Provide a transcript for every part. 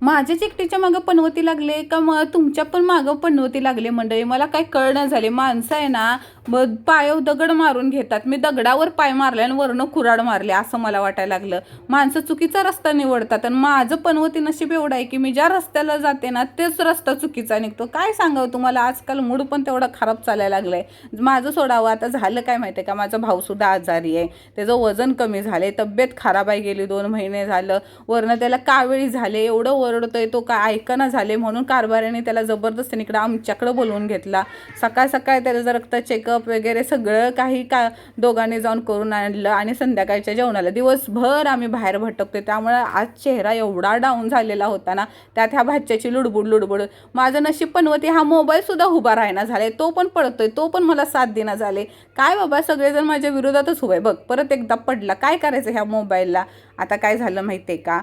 माझ्याच एकटीच्या मागं पनवती लागले का मग तुमच्या पण मागं पनवती लागले मंडळी? मला काय कळणं झाले. माणसं आहे ना पायावर दगड मारून घेतात. मी दगडावर पाय मारले आणि वरनं कुऱ्हाड मारले असं मला वाटायला लागलं. माणसं चुकीचा रस्ता निवडतात आणि माझं पनवती नशीब एवढं आहे की मी ज्या रस्त्याला जाते ना तेच रस्ता चुकीचा निघतो. काय सांगावं तुम्हाला, आजकाल मूड पण तेवढा खराब चालायला लागलाय. माझं सोडावं. आता झालं काय माहिती आहे का, माझा भाऊ सुद्धा आजारी आहे. त्याचं वजन कमी झाले, तब्येत खराब आहे, गेली 2 महिने झालं. वरनं त्याला कावेळी झाले, एवढं ओरडतोय तो का ऐकना झाले. म्हणून कारभाऱ्याने त्याला जबरदस्तीने इकडं आमच्याकडं बोलवून घेतला. सकाळ त्याचं रक्त चेकअप वगैरे सगळं काही दोघांनी जाऊन करून आणलं आणि संध्याकाळच्या जेवणाला दिवसभर आम्ही बाहेर भटकतोय. त्यामुळे आज चेहरा एवढा डाऊन झालेला होता ना, त्यात ह्या भाच्याची लुडबुड. माझं नशीब पनवती हा मोबाईल सुद्धा उभा राहणार झाले, तो पण पडतोय, तो पण मला साथ देना झाले. काय बाबा, सगळेजण माझ्या विरोधातच उभे. बघ परत एकदा पडला. काय करायचं ह्या मोबाईलला? आता काय झालं माहिती आहे का,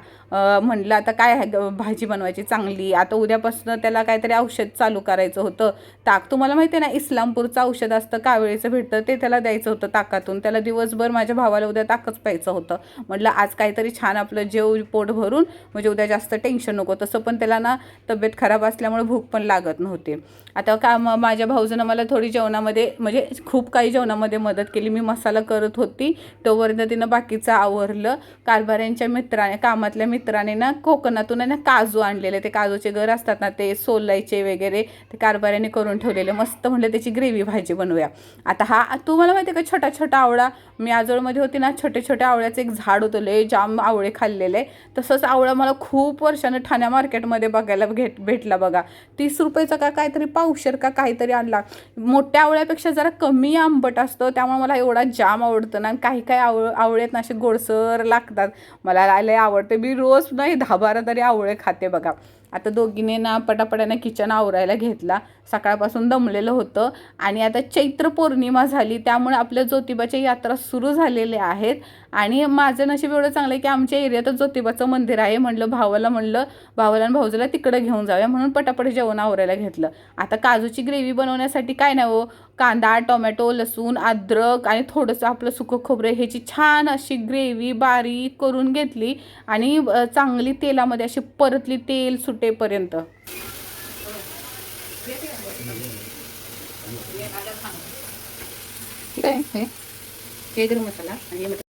म्हणलं आता काय भाजी बनवायची चांगली. आता उद्यापासून त्याला काहीतरी औषध चालू करायचं होतं. ताक तुम्हाला माहिती आहे ना, इस्लामपूरचं औषध असतं कावेळीचं भेटतं, ते त्याला द्यायचं होतं ताकातून. त्याला दिवसभर माझ्या भावाला उद्या ताकच प्यायचं होतं. म्हटलं आज काहीतरी छान आपलं जेव पोट भरून, म्हणजे उद्या जास्त टेन्शन नको. तसं पण त्याला ना तब्येत खराब असल्यामुळे भूक पण लागत नव्हती. आता का माझ्या भाऊजनं मला थोडी जेवणामध्ये म्हणजे खूप काही जेवणामध्ये मदत केली. मी मसाला करत होती तोपर्यंत तिनं बाकीचं आवरलं. कारभाऱ्यांच्या मित्राने, कामातल्या मित्राने ना कोकणातून ना काजू आणलेले, ते काजूचे गर असतात ना ते सोलायचे वगैरे, ते कारभाऱ्याने करून ठेवलेले. मस्त म्हणलं त्याची ग्रेव्ही भाजी बनवूया. आता हा तुम्हाला माहिती आहे का, छोटा आवळा, मी आजोळमध्ये होती ना, छोटे आवळ्याचं एक झाड होतं, लय जाम आवळे खाल्लेले. तसंच आवळा मला खूप वर्षानं ठाण्या मार्केटमध्ये बघायला भेटला बघा. 30 रुपयाचा का काहीतरी पावशेर का काहीतरी आणला. मोठ्या आवळ्यापेक्षा जरा कमी आंबट असतं, त्यामुळे मला एवढा जाम आवडतं ना. काही आवळेत ना असे गोडसर लागतात, मला लय आवडते. मी रोज नाही 10-12 तरी आवळे खाते बघा. आता दोघीने ना पटापटाने किचन आवरायला घेतला. सकाळपासून दमलेलं होतं आणि आता चैत्र पौर्णिमा झाली, त्यामुळे आपल्या ज्योतिबाच्या यात्रा सुरू झालेल्या आहेत. आणि माझं नशीब एवढं चांगलं आहे की आमच्या एरियातच ज्योतिबाचं मंदिर आहे. भावाला आणि भाऊजीला तिकडं घेऊन जाऊया म्हणून पटापट जेवण आवरायला घेतलं. आता काजूची ग्रेव्ही बनवण्यासाठी काय नाही हो, कांदा, टोमॅटो, लसूण, अद्रक आणि थोडंसं आपलं सुकं खोबरं ह्याची छान अशी ग्रेव्ही बारीक करून घेतली आणि चांगली तेलामध्ये अशी परतली, तेल सुटेपर्यंत.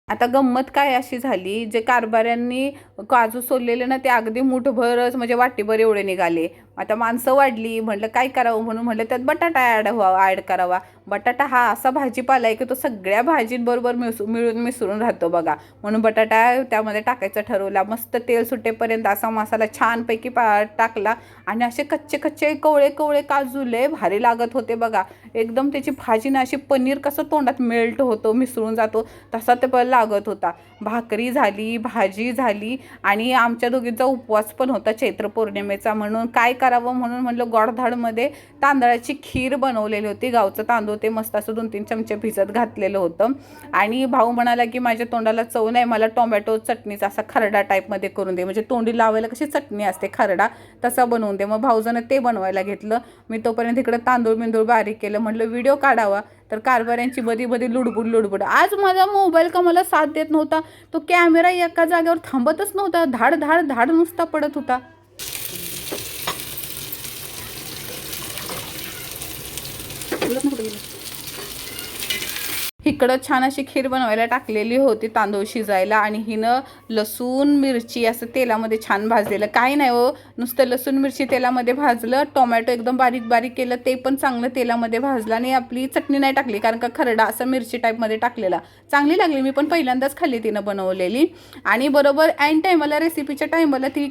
आता गंमत काय अशी झाली, जे कारभाऱ्यांनी काजू सोललेले ना ते अगदी मुठभरच म्हणजे वाटीभर एवढे निघाले. आता माणसं वाढली, म्हटलं काय करावं म्हणून म्हटलं त्यात बटाटा ॲड करावा. बटाटा हा असा भाजीपाला आहे की तो सगळ्या भाजींबरोबर मिळून मिसळून राहतो बघा. म्हणून बटाटा त्यामध्ये टाकायचा ठरवला. मस्त तेल सुटेपर्यंत असा मसाला छानपैकी टाकला आणि असे कच्चे कवळे काजू लय भारी लागत होते बघा. एकदम त्याची भाजी ना अशी पनीर कसं तोंडात मेल्ट होतो, मिसळून जातो, तसा ते लागत होता. भाकरी झाली, भाजी झाली आणि आमच्या दोघींचा उपवास पण होता चैत्र पौर्णिमेचा. म्हणून काय करावं म्हणून म्हटलं गोडधाडमध्ये तांदळाची खीर बनवलेली होती. गावचं तांदूळ ते मस्त असं 2-3 चमचे भिजत घातलेलं होतं. आणि भाऊ म्हणाला की माझ्या तोंडाला चव नाही, मला टोमॅटो चटणीचा असा खरडा टाईपमध्ये करून दे, म्हणजे तोंडी लावायला कशी चटणी असते खरडा, तसा बनवून दे. मग भाऊजनं ते बनवायला घेतलं. मी तोपर्यंत इकडे तांदूळ बारीक केलं. म्हटलं व्हिडिओ काढावा, तर कारभाऱ्यांची बदी लुडबुड. आज माझा मोबाईल का मला साथ देत नव्हता. तो कॅमेरा एका जागेवर थांबतच नव्हता, धाड नुसता पडत होता. इकडं छान अशी खीर बनवायला टाकलेली होती तांदूळ शिजायला आणि हिनं लसूण मिरची असं तेलामध्ये छान भाजलेलं. काही नाही हो, नुसतं लसूण मिरची तेलामध्ये भाजलं. टोमॅटो एकदम बारीक केलं, ते पण चांगलं तेलामध्ये भाजलं. आणि आपली चटणी नाही टाकली कारण का खरडा असं मिरची टाईपमध्ये टाकलेला. चांगली लागली, मी पण पहिल्यांदाच खाल्ली तिनं बनवलेली. आणि बरोबर ऐन टायमाला, रेसिपीच्या टायमाला ती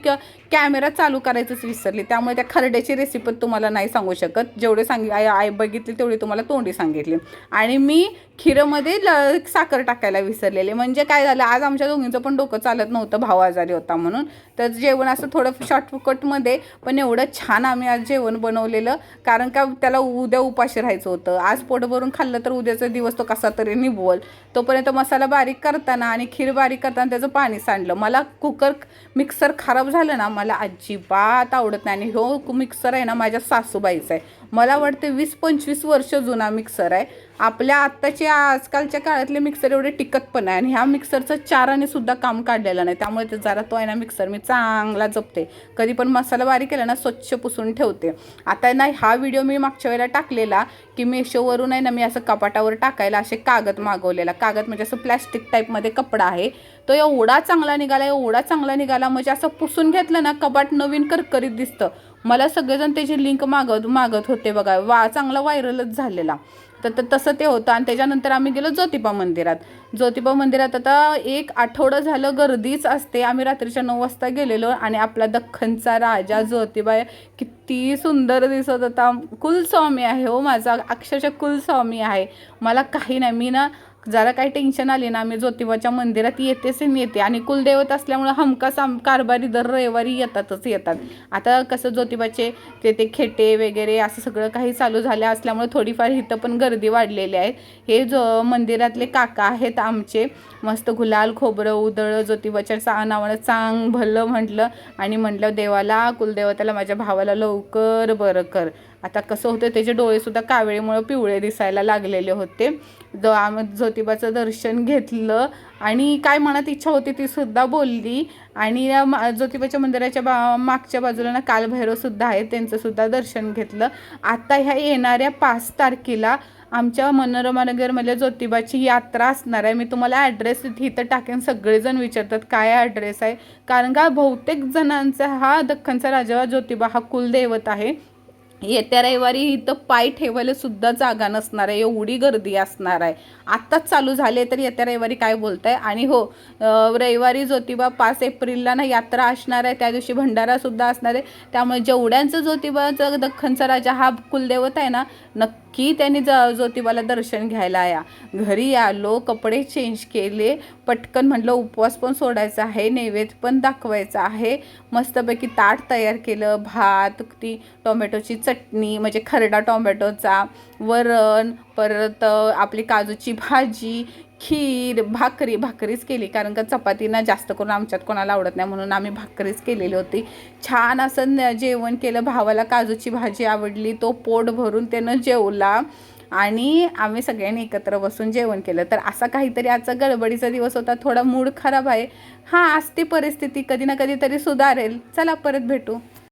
कॅमेरा चालू करायचंच विसरली. त्यामुळे त्या खरड्याची रेसिपी तुम्हाला नाही सांगू शकत. जेवढे आई बघितली तेवढी तुम्हाला तोंडी सांगितली. आणि मी खिरमध्ये साखर टाकायला विसरलेले. म्हणजे काय झालं, आज आमच्या दोघींचं पण डोकं चालत नव्हतं, भाव आजारी होता म्हणून. तर जेवण असं थोडं शॉर्टकटमध्ये पण एवढं छान आम्ही आज जेवण बनवलेलं, कारण का त्याला उद्या उपाशी राहायचं होतं. आज पोट भरून खाल्लं तर उद्याचा दिवस तो कसा तरी निभवल. तोपर्यंत मसाला बारीक करताना आणि खीर बारीक करताना त्याचं पाणी सांडलं. मला मिक्सर खराब झालं ना, मला अजिबात आवडत नाही. आणि हो मिक्सर आहे ना माझ्या सासूबाईचा आहे, मला वाटते 20-25 वर्ष जुना मिक्सर आहे. आपल्या आत्ताच्या आजकालच्या काळातले मिक्सर एवढे टिकत पण आहे आणि ह्या मिक्सरचं चाराने सुद्धा काम काढलेलं नाही, त्यामुळे ते जरा तो आहे ना मिक्सर मी चांगला जपते. कधी पण मसाला बारीक केला ना स्वच्छ पुसून ठेवते. आता ना हा व्हिडिओ मी मागच्या वेळेला टाकलेला की मेशोवरून आहे ना मी असं कपाटावर टाकायला असे कागद मागवलेला. कागद म्हणजे असं प्लॅस्टिक टाईपमध्ये कपडा आहे, तो एवढा चांगला निघाला, एवढा चांगला निघाला, म्हणजे असं पुसून घेतलं ना कपाट नवीन करकरीत दिसतं. मला सगळेजण त्याची लिंक मागत होते बघा, चांगला व्हायरलच झालेला. तर तसं ते होतं. आणि त्याच्यानंतर आम्ही गेलो ज्योतिबा मंदिरात. आता 1 आठवडा झालं गर्दीच असते. आम्ही रात्रीच्या 9 वाजता गेलेलो आणि आपला दख्खनचा राजा ज्योतिबा किती सुंदर दिसत होता. कुलस्वामी आहे हो माझा, अक्षरशः कुलस्वामी आहे. मला काही नाही, मी ना जरा काही टेन्शन आली ना मी ज्योतिबाच्या मंदिरात येते आणि कुलदैवत असल्यामुळे हमखास कारभारी दर रविवारी येतात. आता कसं ज्योतिबाचे ते खेटे वगैरे असं सगळं काही चालू झाले असल्यामुळे थोडीफार इथं पण गर्दी वाढलेली आहे. हे जो मंदिरातले काका आहेत आमचे, मस्त गुलाल खोबरं उधळलं, ज्योतिबाच्या नावानं चांग भलं म्हटलं आणि म्हटलं देवाला, कुलदेवताला, माझ्या भावाला लवकर बरं कर. आता कसं होतं त्याचे डोळेसुद्धा कावेळीमुळे पिवळे दिसायला लागलेले होते. आम्ही ज्योतिबाचं दर्शन घेतलं आणि काय मनात इच्छा होती ती सुद्धा बोलली. आणि ज्योतिबाच्या मंदिराच्या मागच्या बाजूला ना कालभैरवसुद्धा आहे, त्यांचंसुद्धा दर्शन घेतलं. आता ह्या येणाऱ्या 5 तारखेला आमच्या मनोरमा नगरमध्ये ज्योतिबाची यात्रा असणार आहे. मी तुम्हाला ॲड्रेस इथं टाकेन. सगळेजण विचारतात काय ॲड्रेस आहे, कारण का बहुतेक जणांचा हा दख्खनचा राजा ज्योतिबा हा कुलदैवत आहे. येत्या रविवारी इथं पाय ठेवायला सुद्धा जागा नसणार आहे, एवढी गर्दी असणार आहे. आत्ताच चालू झाले तर येत्या रविवारी काय बोलताय. आणि हो, रविवारी ज्योतिबा 5 एप्रिलला ना यात्रा असणार आहे, त्या दिवशी भंडारासुद्धा असणार आहे. त्यामुळे जेवढ्यांचं ज्योतिबाचं दख्खनचा राजा हा कुलदैवत आहे ना, नक्की त्यांनी ज्योतिबाला दर्शन घ्यायला या. घरी आलो, कपडे चेंज केले, पटकन म्हटलं उपवास पण सोडायचा आहे, नैवेद्य पण दाखवायचा आहे. मस्तपैकी ताट तयार केलं, भात, ती टोमॅटोची चटणी म्हणजे खरडा टोमॅटोचा, वरण, परत आपली काजूची भाजी, खीर, भाकरीच केली, कारण का चपातीना जास्त करून आमच्यात कोणाला आवडत नाही म्हणून आम्ही भाकरीच केलेली होती. छान असं जेवण केलं. भावाला काजूची भाजी आवडली, तो पोट भरून त्यानं जेवला आणि आम्ही सगळ्यांनी एकत्र बसून जेवण केलं. तर असा काहीतरी आजचा गडबडीचा दिवस होता. थोडा मूड खराब आहे. असते परिस्थिती, कधी ना कधी तरी सुधारेल. चला परत भेटू.